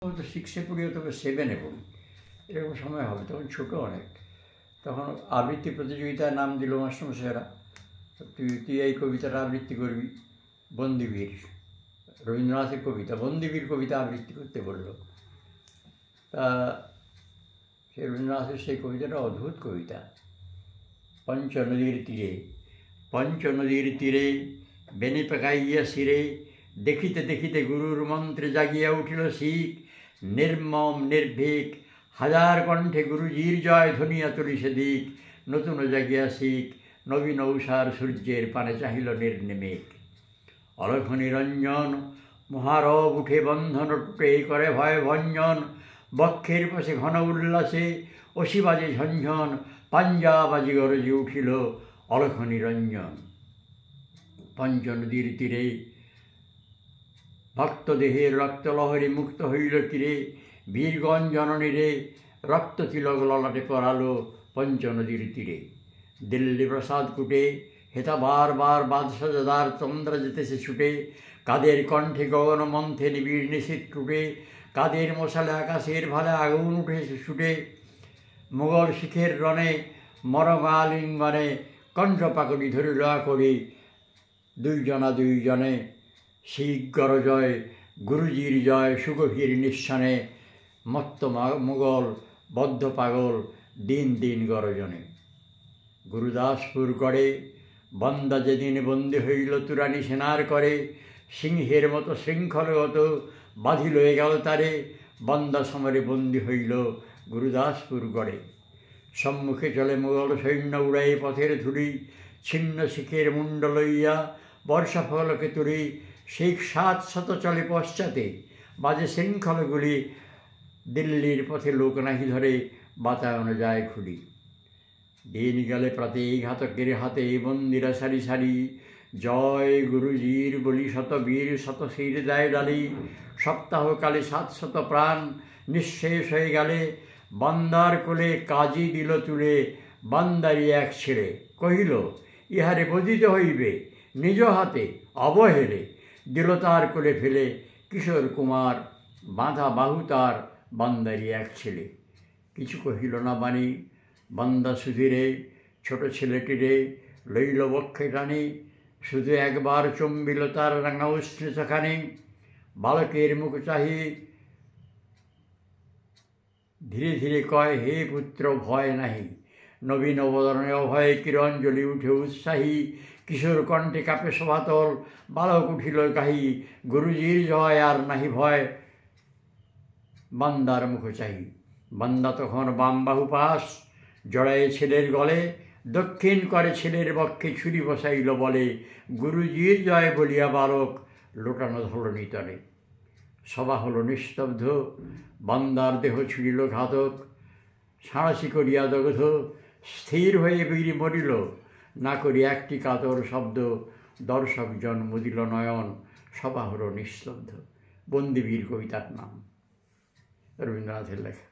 তো 6-এ পড়ি অথবা 7-এ পড়ি, এরকম সময় হবে, তখন ছোটো অনেক। তখন আবৃত্তি প্রতিযোগিতায় নাম দিল মাস্টারমশাইরা, তুই এই কবিতাটা আবৃত্তি করবি, বন্দিবীর, রবীন্দ্রনাথের কবিতা, বন্দিবীর কবিতা আবৃত্তি করতে বলল। তা সে রবীন্দ্রনাথের সেই কবিতাটা অদ্ভুত কবিতা। পঞ্চনদীর তীরে বেনি পাকাইয়া শিরে, দেখিতে দেখিতে গুরুর মন্ত্রে জাগিয়া উঠিল শিখ, নির্মম নির্ভীক হাজার কণ্ঠে গুরুজির জয় ধনিয়া তুলি সেদিক, নতুন জাগিয়া শিখ নবীন ঊষার সূর্যের পানে চাহিল নির্নিমেক। অলখ নিরঞ্জন মহারব উঠে বন্ধন টুটে করে ভয় ভঞ্জন, বক্ষের পাশে ঘন উল্লাসে অসি বাজে ঝঞ্ঝন, পাঞ্জা বাজি গরজে উঠিল অলখ নিরঞ্জন। পঞ্চনদীর তীরে ভক্তদেহের রক্তলহরী মুক্ত হইল তীরে, বীরগণ জননীরে রক্ত তিলক ললাটে পরালো পঞ্চনদীর তীরে। দিল্লি প্রসাদ কুটে হেতা বার বাদশাহজাদার চন্দ্র যেতেছে ছুটে, কাদের কণ্ঠে গগন মন্থে নিবিড় নিশীত টুটে, কাদের মশালে আকাশের ভালে আগুন উঠেছে ছুটে, মোগল শিখের রণে মরমালিঙ্গনে কণ্ঠ পাকড়ি ধরিল করি, দুইজনে শিখ গরজয় গুরুজির জয় সুগভীর নিঃসানে, মত্ত মুঘল বদ্ধ পাগল দিন দিন গরজনে। গুরুদাসপুর গড়ে বন্দা যেদিন বন্দী হইল তুরানি সেনার করে, সিংহের মতো শৃঙ্খলগত বাঁধি লয়ে গেল তারে, বন্দা সমরে বন্দী হইল গুরুদাসপুর গড়ে। সম্মুখে চলে মুঘল সৈন্য উড়াই পথের ধুলি, ছিন্ন শিখের মুন্ড লইয়া বর্ষা ফলকে তুলি, শিখ 700 চলে পশ্চাতে বাজে শৃঙ্খলগুলি, দিল্লির পথে লোক নাহি ধরে বাতায়ন যায় খুলি। দিন গেলে প্রাতে ঘাতকের হাতে বন্দিরা সারি সারি, জয় গুরুজির বলি শত বীর শত শির দেয় ডালি, সপ্তাহকালে 700 প্রাণ নিঃশেষ হয়ে গেলে, বান্দার কোলে কাজী দিল তুলে বান্দারি এক ছেড়ে, কহিল ইহারে বধিতে হইবে নিজ হাতে অবহেলে, দিল তার কোলে ফেলে কিশোর কুমার বাঁধা বাহু তার বান্দারি এক ছেলে। কিছু কহিল না বাণী বান্দা সুধীরে, ছোট ছেলেটিরে লইল বক্ষে টানি, শুধু একবার চম্বিল তার রাঙা উষ্ণিতখানি, বালকের মুখ চাহি ধীরে ধীরে কয় হে পুত্র ভয় নাহি, নবীন অবদরণে অভয় কিরণ জ্বলি উঠে উৎসাহী, কিশোর কণ্ঠে কাপে সভাতল বালক উঠিল কাহি, গুরুজির জয় আর নাহি ভয় বান্দার মুখ চাহি। বান্দা তখন বাম বাহু পাশ জড়ায়ে ছেলের গলে, দক্ষিণ করে ছেলের বক্ষে ছুরি বসাইল বলে, গুরুজির জয় বলিয়া বালক লোটানো ধরণী তলে। সভা হলো নিস্তব্ধ, বান্দার দেহ ছিঁড়িল ঘাতক, সাঁড়াশি করিয়া দগ্ধ, স্থির হয়ে বীর মরিল না করি একটি কাতর শব্দ, দর্শকজন মুদিল নয়ন, সভা হলো নিস্তব্ধ। বন্দিবীর কবিতার নাম, রবীন্দ্রনাথের লেখা।